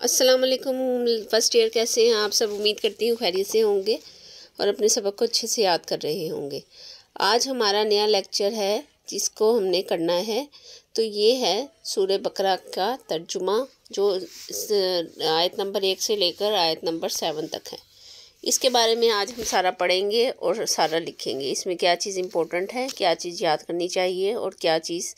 अस्सलाम वालेकुम। First year कैसे हैं आप सब? उम्मीद करती हूँ खैरियत से होंगे और अपने सबक को अच्छे से याद कर रहे होंगे। आज हमारा नया लेक्चर है जिसको हमने करना है, तो ये है सूरह बकरा का तर्जुमा, जो आयत नंबर 1 से लेकर आयत नंबर 7 तक है। इसके बारे में आज हम सारा पढ़ेंगे और सारा लिखेंगे। इसमें क्या चीज़ इम्पोर्टेंट है, क्या चीज़ याद करनी चाहिए और क्या चीज़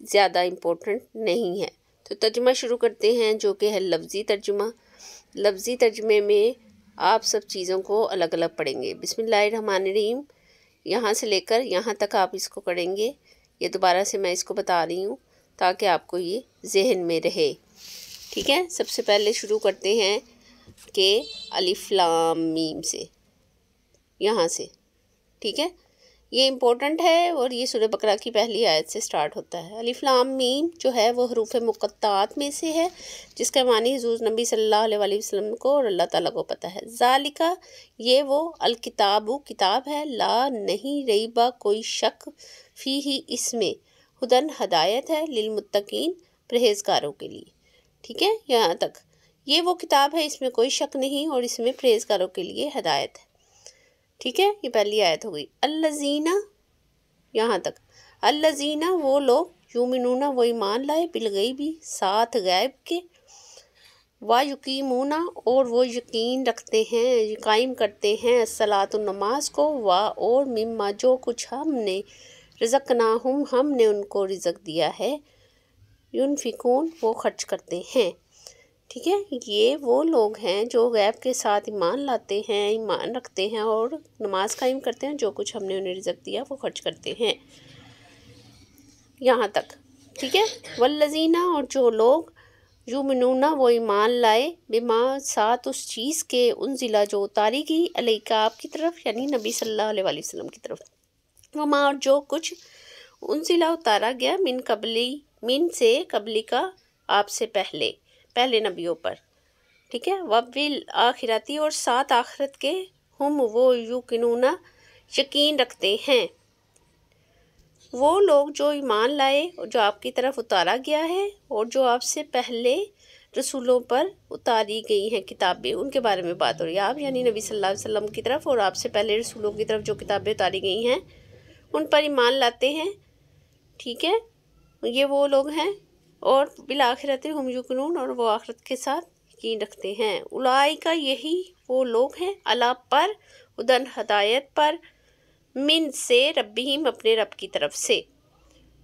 ज़्यादा इम्पोर्टेंट नहीं है। तो तर्जुमा शुरू करते हैं, जो कि है लफ्ज़ी तर्जुमा। लफ्ज़ी तर्जुमे में आप सब चीज़ों को अलग अलग पढ़ेंगे। बिस्मिल्लाहिर्रहमानिर्रहीम यहाँ से लेकर यहाँ तक आप इसको पढ़ेंगे। ये दोबारा से मैं इसको बता रही हूँ ताकि आपको ये जहन में रहे। ठीक है, सबसे पहले शुरू करते हैं कि अलिफ लाम मीम से, यहाँ से। ठीक है, ये इम्पोर्टेंट है और ये सूरह बकरा की पहली आयत से स्टार्ट होता है। अलिफ लाम मीम जो है वो हरूफ मुक़त्तात में से है, जिसका मानी हुज़ूर नबी सल्लल्लाहु अलैहि वसल्लम को और अल्लाह ताला को पता है। ज़ालिका ये वो, अल किताबु किताब है, ला नहीं रईबा कोई शक, फ़ी ही इसमें, हुदन हदायत है, लिल मुत्तकीन परहेज़गारों के लिए। ठीक है, यहाँ तक ये वो किताब है, इसमें कोई शक नहीं और इसमें परहेज़गारों के लिए हदायत है। ठीक है, ये पहली आयत हो गई। अल्लज़ीना यहाँ तक, अल्लज़ीना वो लोग, युमिनूना वो ईमान लाए, बिलगैबी साथ गैब के, वा युकीमूना और वो यकीन रखते हैं, कायम करते हैं, सलातुन नमाज को, वा और मिम्मा जो कुछ हमने, रज़क़नाहुम हमने उनको रिज़्क़ दिया है, युनफिकून वो खर्च करते हैं। ठीक है, ये वो लोग हैं जो गैब के साथ ईमान लाते हैं, ईमान रखते हैं और नमाज कायम करते हैं, जो कुछ हमने उन्हें रिज़्क़ दिया वो खर्च करते हैं। यहाँ तक ठीक है। वल्लज़ीना और जो लोग, युमिनूना वो ईमान लाए, बिमा साथ उस चीज़ के, उन ज़िला जो उतारी गई, अलैका आपकी तरफ, यानी नबी सल्लल्लाहु अलैहि वसल्लम की तरफ, वमा और जो कुछ, उन ज़िला उतारा गया, मिन कबली मिन से, कबली का आपसे पहले नबियों पर। ठीक है, वबिल आखिरती और साथ आखिरत के, हम वो युकिनूना यकीन रखते हैं, वो लोग जो ईमान लाए और जो आपकी तरफ उतारा गया है और जो आपसे पहले रसूलों पर उतारी गई हैं किताबें, उनके बारे में बात हो रही है। आप यानी नबी सल्लल्लाहु अलैहि वसल्लम की तरफ और आपसे पहले रसूलों की तरफ जो किताबें उतारी गई हैं उन पर ईमान लाते हैं। ठीक है, ये वो लोग हैं। और बिल आखिरत हम युकिनून और वो आखिरत के साथ यकीन रखते हैं। उलाई का यही वो लोग हैं, अला पर, उदन हदायत पर, मिन से रब्बिहिम अपने रब की तरफ से,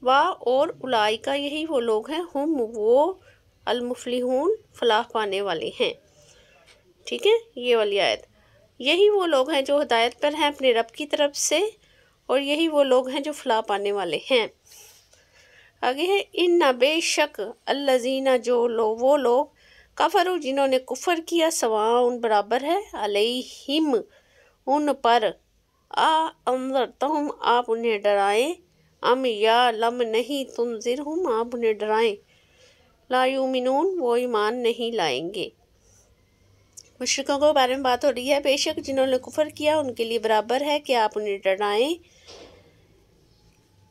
वा और उलाई का यही वो लोग हैं, हम वो अलमुफलिहून फलाह पाने वाले हैं। ठीक है, ये वाली आयत, यही वो लोग हैं जो हदायत पर हैं अपने रब की तरफ से और यही वो लोग हैं जो फलाह पाने वाले हैं। आगे है, इन बेशक अल्लज़ीना जो लोग, वो लोग, कफरू जिन्होंने कुफर किया, सवाउन बराबर है, अलैहिम उन पर, आ अंज़रतहुम आप उन्हें डराएं, अम या लम नहीं तुनज़िरहुम आप उन्हें डराएं, ला युमिनून वो ईमान नहीं लाएंगे। मुश्रिकों के बारे में बात हो रही है। बेशक जिन्होंने कुफर किया उनके लिए बराबर है कि आप उन्हें डराएं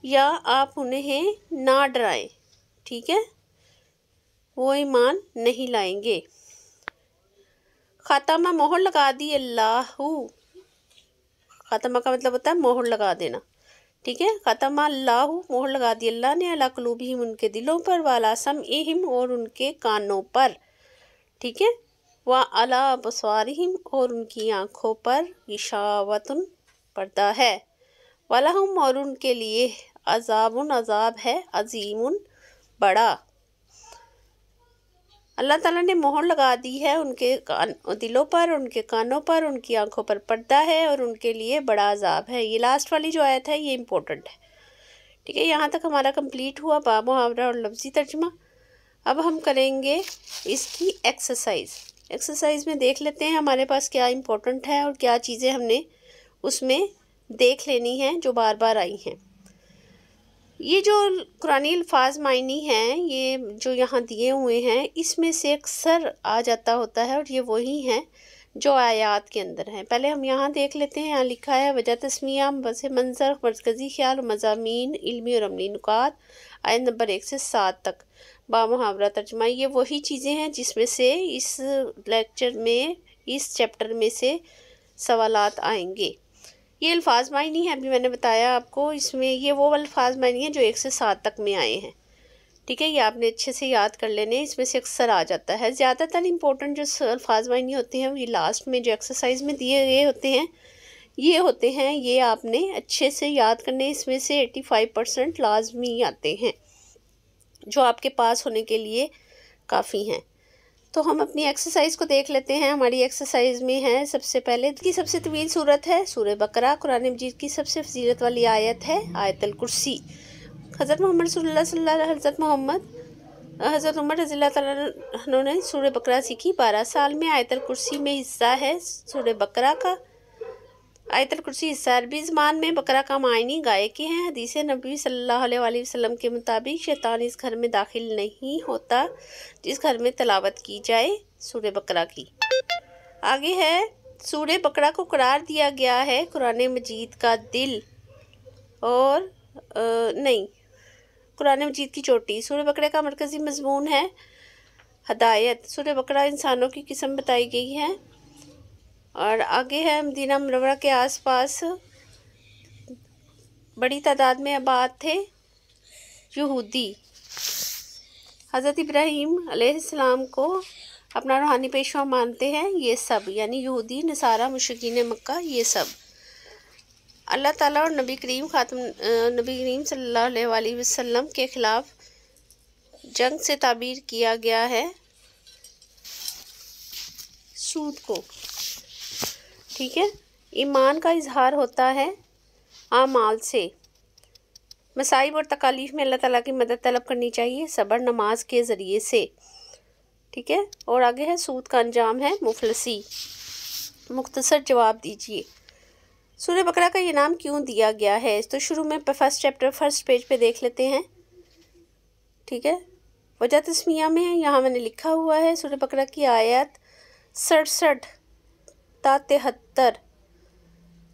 या आप उन्हें ना डराएं। ठीक है, वो ईमान नहीं लाएंगे। ख़ातमा मोहर लगा दी, अल्लाहु, ख़ातमा का मतलब होता है मोहर लगा देना। ठीक है, ख़ातमा अल्लाहु मोहर लगा दी अल्लाह ने, अला कुलूबिहिम उनके दिलों पर, वाला समइहिम और उनके कानों पर। ठीक है, व अला अबसारिहिम और उनकी आँखों पर, गिशावतुन पर्दा है, वलहुम और उनके लिए अज़ाबुन अज़ाब है, अज़ीमुन बड़ा। अल्लाह ताला ने मोहर लगा दी है उनके दिलों पर, उनके कानों पर, उनकी आंखों पर पर्दा है और उनके लिए बड़ा अज़ाब है। ये लास्ट वाली जो आयत है ये इम्पोर्टेंट है। ठीक है, यहाँ तक हमारा कंप्लीट हुआ बाब मुहावरा और लफ्ज़ी तर्जुमा। अब हम करेंगे इसकी एक्सरसाइज में देख लेते हैं हमारे पास क्या इम्पोर्टेंट है और क्या चीज़ें हमने उसमें देख लेनी हैं जो बार बार आई हैं। ये जो कुरानी अल्फाज मायनी हैं, ये जो यहाँ दिए हुए हैं, इसमें से अक्सर आ जाता होता है और ये वही हैं जो आयात के अंदर हैं। पहले हम यहाँ देख लेते हैं। यहाँ लिखा है वजह तस्मिया, बस मंजर, मरकज़ी ख्याल, मज़ामीन, इल्मी और अमली नुकात, आयत नंबर 1 से 7 तक। बामुहावरा तर्जुमा, ये वही चीज़ें हैं जिसमें से इस लेक्चर में, इस चैप्टर में से सवालात आएंगे। ये अल्फाज मायनी है, अभी मैंने बताया आपको, इसमें ये वो अल्फाज मायनी है जो 1 से 7 तक में आए हैं। ठीक है, ये आपने अच्छे से याद कर लेने, इसमें से अक्सर आ जाता है। ज़्यादातर इंपॉर्टेंट जो अल्फाज मायनी होते हैं ये लास्ट में जो एक्सरसाइज में दिए गए होते हैं, ये आपने अच्छे से याद करने। इसमें से 85% लाजमी आते हैं जो आपके पास होने के लिए काफ़ी हैं। तो हम अपनी एक्सरसाइज को देख लेते हैं। हमारी एक्सरसाइज में है सबसे पहले की सबसे तवील सूरत है सूरह बकरा। कुरान मजीद की सबसे फजीलत वाली आयत है आयतल कुर्सी। हज़रत मोहम्मद हज़रत उमर रज़ियल्लाहु तआला अन्हु ने सूरह बकरा सीखी 12 साल में। आयतल कुर्सी में हिस्सा है सूरह बकरा का। आयतल कुर्सी हिस्सा अरबी ज़बान में। बकरा का मायनी गाय के हैं। हदीस नबी सल्लल्लाहु अलैहि वसल्लम के मुताबिक शैतान इस घर में दाखिल नहीं होता जिस घर में तलावत की जाए सूरह बकरा की। आगे है सूरह बकरा को करार दिया गया है कुरान मजीद का दिल और कुरान मजीद की चोटी। सूरह बकरा का मरकज़ी मज़मून है हदायत। सूरह बकरा इंसानों की किस्म बताई गई है। और आगे है मदीना मुनव्वरा के आसपास बड़ी तादाद में आबाद थे यहूदी। हज़रत इब्राहीम अलैहिस्सलाम को अपना रूहानी पेशवा मानते हैं ये सब, यानी यहूदी, नसारा, मुशरिकीन मक्का, ये सब। अल्लाह ताला और नबी करीम सल्लल्लाहु अलैहि वसल्लम के ख़िलाफ़ जंग से ताबीर किया गया है सूद को। ठीक है, ईमान का इजहार होता है आमाल से। मसाइब और तकालीफ में अल्लाह ताला की मदद तलब करनी चाहिए सब्र नमाज के ज़रिए से। ठीक है, और आगे है सूद का अंजाम है मुफलसी। मुख्तसर जवाब दीजिए। सूरह बकरा का ये नाम क्यों दिया गया है? तो शुरू में फर्स्ट चैप्टर फर्स्ट पेज पे देख लेते हैं। ठीक है, वजह तस्मिया में यहाँ मैंने लिखा हुआ है सूरह बकरा की आयत 67 ता 73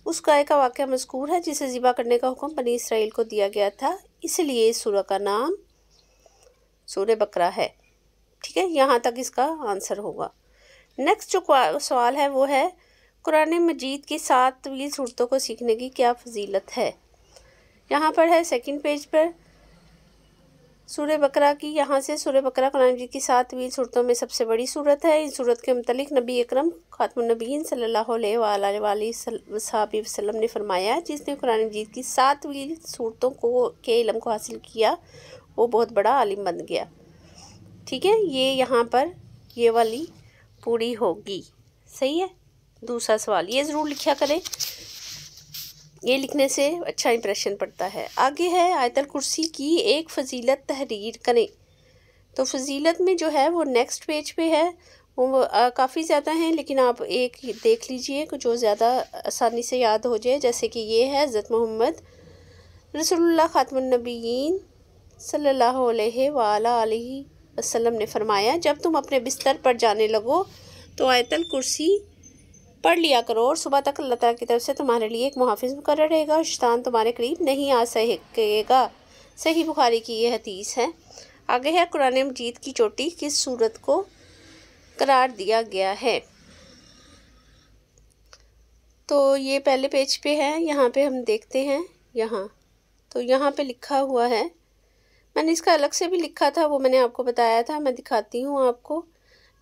उस गाय का वाक़या मज़कूर है जिसे ज़िबा करने का हुक्म बनी इसराइल को दिया गया था, इसलिए इस सूरह का नाम सूरह बकरा है। ठीक है, यहाँ तक इसका आंसर होगा। नेक्स्ट जो सवाल है वो है कुरान मजीद की 7 तवील सूरतों को सीखने की क्या फजीलत है? यहाँ पर है सेकंड पेज पर सूरह बकरा की। यहाँ से सूरह बकरा कुरान मजीद की 7 तवील सूरतों में सबसे बड़ी सूरत है। इस सूरत के मुतलिक नबी अकरम खातमुन नबीयीन सल्लल्लाहु अलैहि वसल्लम ने फरमाया जिसने कुरान मजीद की 7 तवील सूरतों के इल्म को हासिल किया वो बहुत बड़ा आलिम बन गया। ठीक है, ये यहाँ पर ये वाली पूरी होगी। सही है। दूसरा सवाल ये ज़रूर लिखा करें, ये लिखने से अच्छा इंप्रेशन पड़ता है। आगे है आयतल कुर्सी की एक फ़जीलत तहरीर करें। तो फ़जीलत में जो है वो नेक्स्ट पेज पे है, वो काफ़ी ज़्यादा हैं, लेकिन आप एक देख लीजिए जो ज़्यादा आसानी से याद हो जाए। जैसे कि ये है हज़रत मोहम्मद रसूलुल्लाह खातमुन नबीयीन सल्लल्लाहु अलैहि वसल्लम ने फरमाया जब तुम अपने बिस्तर पर जाने लगो तो आयतल कुर्सी पढ़ लिया करो और सुबह तक अल्लाह ताला की तरफ से तुम्हारे लिए एक मुहाफिज मुकर्रर रहेगा और शैतान तुम्हारे करीब नहीं आ सकेगा। सही बुखारी की ये हदीस है। आगे है कुरान मजीद की चोटी किस सूरत को करार दिया गया है? तो ये पहले पेज पे है, यहाँ पे हम देखते हैं। तो यहाँ पे लिखा हुआ है, मैंने इसका अलग से भी लिखा था, वो मैंने आपको बताया था, मैं दिखाती हूँ आपको।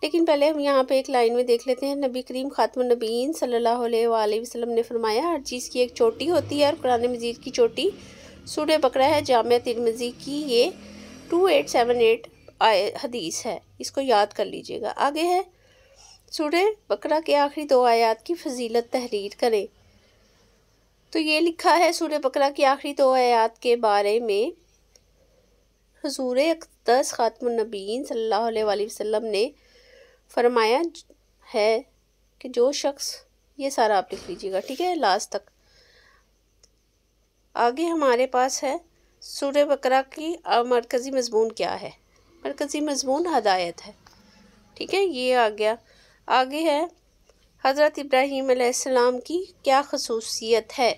लेकिन पहले हम यहाँ पे एक लाइन में देख लेते हैं। नबी करीम खातमुन नबीयीन सल्लल्लाहु अलैहि वसल्लम ने फरमाया हर चीज़ की एक चोटी होती है और कुरान मजीद की चोटी सूरह बकरा है। जामिया तिरमिज़ी की ये 2878 हदीस है, इसको याद कर लीजिएगा। आगे है सूरह बकरा के आखिरी 2 आयत की फजीलत तहरीर करें। तो ये लिखा है सूरह बकरा की आखिरी 2 आयत के बारे में हुजूर अक़दस खातमुन नबीयीन सल्लल्लाहु अलैहि वसल्लम ने फरमाया है कि जो शख्स, ये सारा आप लिख लीजिएगा, ठीक है, लास्ट तक। आगे हमारे पास है सूरह बकरा की मरकज़ी मज़मून क्या है? मरकज़ी मज़मून हदायत है। ठीक है, ये आ गया। आगे है हज़रत इब्राहीम अलैहिस्सलाम की क्या ख़ुसूसियत है?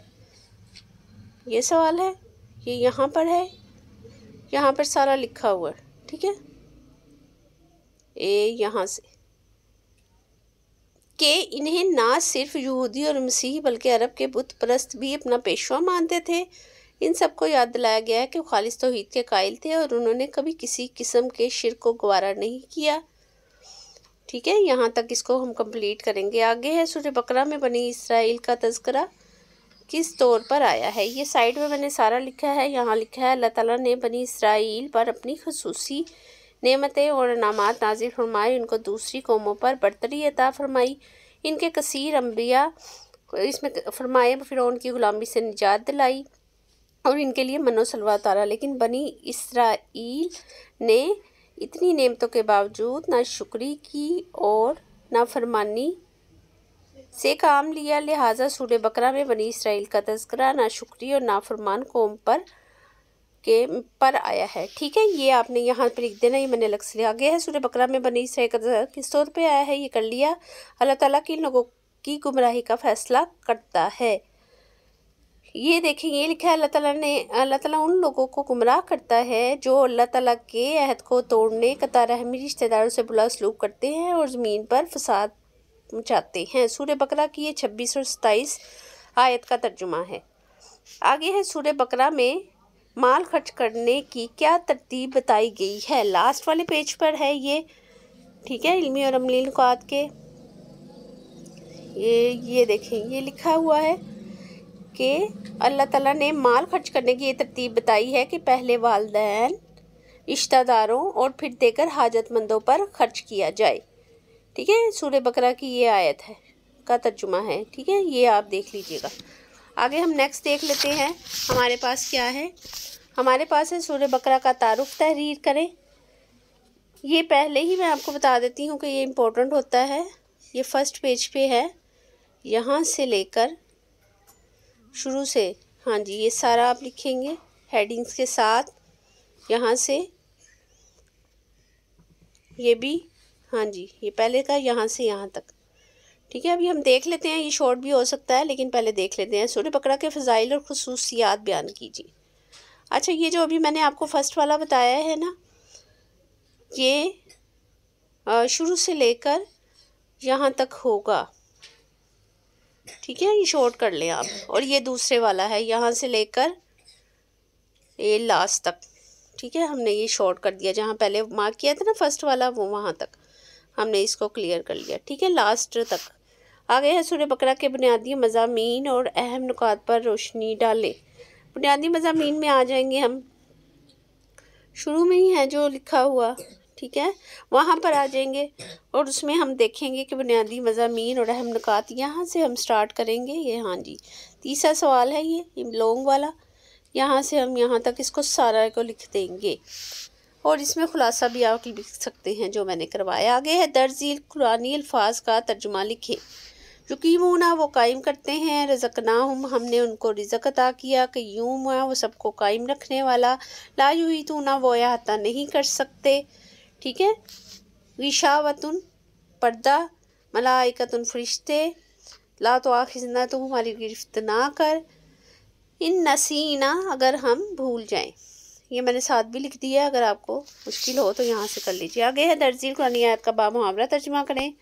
ये सवाल है, ये यहाँ पर है, यहाँ पर सारा लिखा हुआ है। ठीक है, यहाँ से कि इन्हें ना सिर्फ यहूदी और मसीही बल्कि अरब के बुत परस्त भी अपना पेशवा मानते थे। इन सबको याद दिलाया गया है कि वो खालिस तौहीद के कायल थे और उन्होंने कभी किसी किस्म के शिर्क को गवारा नहीं किया। ठीक है, यहाँ तक इसको हम कंप्लीट करेंगे। आगे है सूरह बकरा में बनी इसराइल का तज़किरा किस तौर पर आया है। ये साइड में मैंने सारा लिखा है। यहाँ लिखा है अल्लाह ताला ने बनी इसराइल पर अपनी खुसूसी नेमतें और इनामात नाजिल फरमाए, उनको दूसरी कौमों पर बरतरी अता फरमाई, इनके कसीर अम्बिया इसमें फरमाए फ़िरौन की ग़ुलामी से निजात दिलाई और इनके लिए मनो सलवा उतारा। लेकिन बनी इसराइल ने इतनी नेमतों के बावजूद ना शुक्री की और ना फरमानी से काम लिया। लिहाजा सूरह बकरा में बनी इसराइल का तज़किरा ना शुक्री और नाफरमान कौम पर आया है। ठीक है, ये आपने यहाँ पर लिख देना, ये मैंने अलग से लिया। आगे है सूरह बकरा में बनी इसराइल का तज़किरा किस तौर पे आया है, ये कर लिया। अल्लाह ताला की लोगों की गुमराही का फैसला करता है। ये देखें, ये लिखा है अल्लाह ताला उन लोगों को गुमराह करता है जो अल्लाह ताला के अहद को तोड़ने, कता रहमी रिश्तेदारों से बुरा सलूक करते हैं और ज़मीन पर फसाद मचाते हैं। सूरह बकरा की ये 26 और 27 आयत का तर्जुमा है। आगे है सूरह बकरा में माल खर्च करने की क्या तरतीब बताई गई है। लास्ट वाले पेज पर है ये। ठीक है, इल्मी और अमली नुकात के ये देखें, ये लिखा हुआ है कि अल्लाह ताला ने माल खर्च करने की ये तरतीब बताई है कि पहले वालिदैन, रिश्तेदारों और फिर देकर हाजतमंदों पर खर्च किया जाए। ठीक है, सूरह बकरा की ये आयत है का तर्जुमा है। ठीक है, ये आप देख लीजिएगा। आगे हम नेक्स्ट देख लेते हैं हमारे पास क्या है। हमारे पास है सूरह बकरा का तारुफ तहरीर करें। ये पहले ही मैं आपको बता देती हूँ कि ये इम्पोर्टेंट होता है। ये फर्स्ट पेज पे है, यहाँ से लेकर शुरू से, हाँ जी, ये सारा आप लिखेंगे हेडिंग्स के साथ। यहाँ से ये भी, हाँ जी, ये पहले का यहाँ से यहाँ तक। ठीक है, अभी हम देख लेते हैं, ये शॉर्ट भी हो सकता है लेकिन पहले देख लेते हैं। सूरह बकरा के फ़ज़ाइल और खुसूसियात बयान कीजिए। अच्छा, ये जो अभी मैंने आपको फर्स्ट वाला बताया है ना, ये शुरू से लेकर यहाँ तक होगा। ठीक है, ये शॉर्ट कर लें आप। और ये दूसरे वाला है, यहाँ से लेकर ये लास्ट तक। ठीक है, हमने ये शॉर्ट कर दिया, जहाँ पहले मार्क किया था ना फर्स्ट वाला, वो वहाँ तक हमने इसको क्लियर कर लिया। ठीक है, लास्ट तक। आगे है सूरह बकरा के बुनियादी मज़ामीन और अहम नुकात पर रोशनी डालें। बुनियादी मज़ामीन में आ जाएंगे हम, शुरू में ही है जो लिखा हुआ। ठीक है, वहाँ पर आ जाएंगे और उसमें हम देखेंगे कि बुनियादी मज़ामीन और अहम नुकात, यहाँ से हम स्टार्ट करेंगे। ये हाँ जी, तीसरा सवाल है ये लॉन्ग वाला। यहाँ से हम यहाँ तक इसको सारा को लिख देंगे और इसमें खुलासा भी आप लिख सकते हैं जो मैंने करवाया। आगे है दर्जील कुरानी अल्फाज का तर्जुमा लिखे। युकीमूना वो कायम करते हैं, रज़क़नाहुम हमने उनको रिज़्क़ अता किया, क़य्यूमा वो सबको कायम रखने वाला, ला युहीतूना वो अहाता नहीं कर सकते। ठीक है, गिशावतुन पर्दा, मलाइकतुन फरिश्ते, ला तुआखिज़ना तो हमारी गिरफ्त ना कर, इन नसीना अगर हम भूल जाएं। ये मैंने साथ भी लिख दिया, अगर आपको मुश्किल हो तो यहाँ से कर लीजिए। आगे है दर्जील कुरानी आयत का बामुहावरा तर्जुमा करें।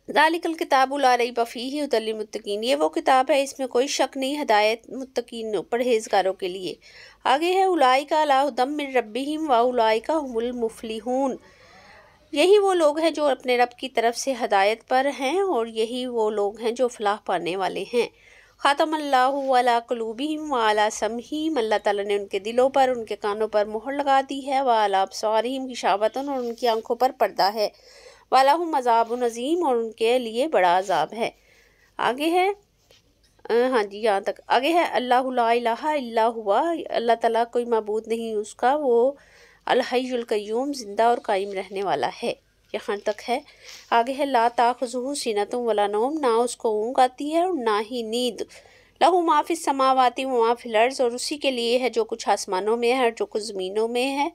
ज़ालिकल किताबु ला रैब फ़ीहि हुदल लिलमुत्तकीन, ये वो किताब है इसमें कोई शक नहीं, हिदायत मुत्तकीन परहेज़गारों के लिए। आगे है उलाइका अला हुदम मिन रब्बिहिम व उलाइका हुमुल मुफ़लिहून, यही वो लोग हैं जो अपने रब की तरफ से हिदायत पर हैं और यही वो लोग हैं जो फलाह पाने वाले हैं। ख़ातमल्लाहु अला क़ुलूबिहिम व अला समहिम, अल्लाह ताला ने उनके दिलों पर, उनके कानों पर मोहर लगा दी है। व अला अब्सारिहिम गिशावतुन, और उनकी आंखों पर पर्दा है। वालाहुम अज़ाबुन अज़ीम, और उनके लिए बड़ा अज़ाब है। आगे है हाँ जी, यहाँ तक। आगे है अल्लाहु ला इलाहा इल्ला हुवा, अल्लाह ताला कोई माबूद नहीं उसका, वो अल हय्युल क़य्यूम जिंदा और कायम रहने वाला है। यहाँ तक है। आगे है ला ताख़ुज़ुहु सिनतुन वला नौम, ना उसको ऊँघ आती है और ना ही नींद। लहू मा फ़िस समावाति व मा फ़िल अर्ज़, और उसी के लिए है जो कुछ आसमानों में है और जो कुछ ज़मीनों में है।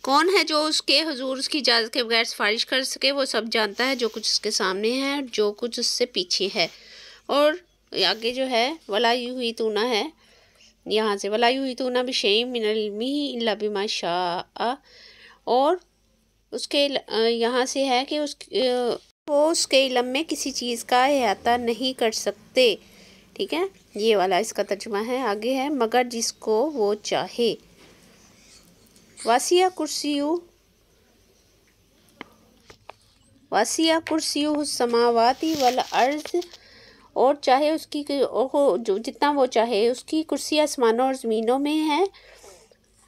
कौन है जो उसके हुजूर उसकी इजाज़त के बगैर सिफारिश कर सके, वो सब जानता है जो कुछ उसके सामने है और जो कुछ उससे पीछे है। और आगे जो है वला युहीतूना है, यहाँ से वला युहीतूना बिशैइन मिनल इल्मिही इल्ला बिमा शाअ, और उसके यहाँ से है कि वो उसके इल्म में किसी चीज़ का अहाता नहीं कर सकते। ठीक है, ये वाला इसका तर्जुमा है। आगे है मगर जिसको वो चाहे। वासिया कुर्सियु समावाती वल अर्ज़, और चाहे उसकी जो जितना वो चाहे उसकी कुर्सी आसमानों और ज़मीनों में है,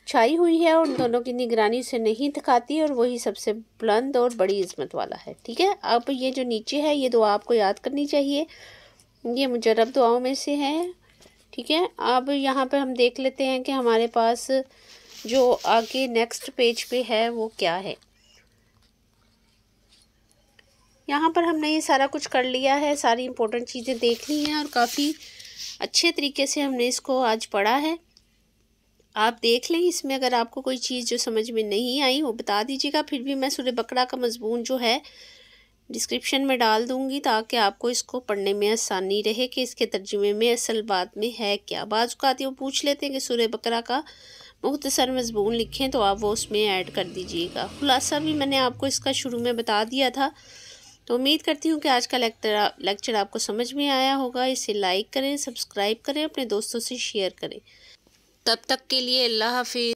छाई हुई है, और दोनों की निगरानी से नहीं दिखाती, और वही सबसे बुलंद और बड़ी इज़्ज़त वाला है। ठीक है, अब ये जो नीचे है ये दुआ आपको याद करनी चाहिए, ये मुजर्रब दुआओं में से है। ठीक है, अब यहाँ पर हम देख लेते हैं कि हमारे पास जो आगे नेक्स्ट पेज पे है वो क्या है। यहाँ पर हमने ये सारा कुछ कर लिया है, सारी इम्पोर्टेंट चीज़ें देख ली हैं, और काफ़ी अच्छे तरीके से हमने इसको आज पढ़ा है। आप देख लें, इसमें अगर आपको कोई चीज़ जो समझ में नहीं आई वो बता दीजिएगा। फिर भी मैं सूरह बकरा का मज़मून जो है डिस्क्रिप्शन में डाल दूँगी, ताकि आपको इसको पढ़ने में आसानी रहे कि इसके तर्जुमे में असल बात में है क्या। बाज़ औक़ात वो पूछ लेते हैं कि सूरह बकरा का मुख्तसर मज़मून लिखें, तो आप वो उसमें ऐड कर दीजिएगा। खुलासा भी मैंने आपको इसका शुरू में बता दिया था। तो उम्मीद करती हूँ कि आज का लेक्चर आपको समझ में आया होगा। इसे लाइक करें, सब्सक्राइब करें, अपने दोस्तों से शेयर करें। तब तक के लिए अल्लाह हाफ़िज़।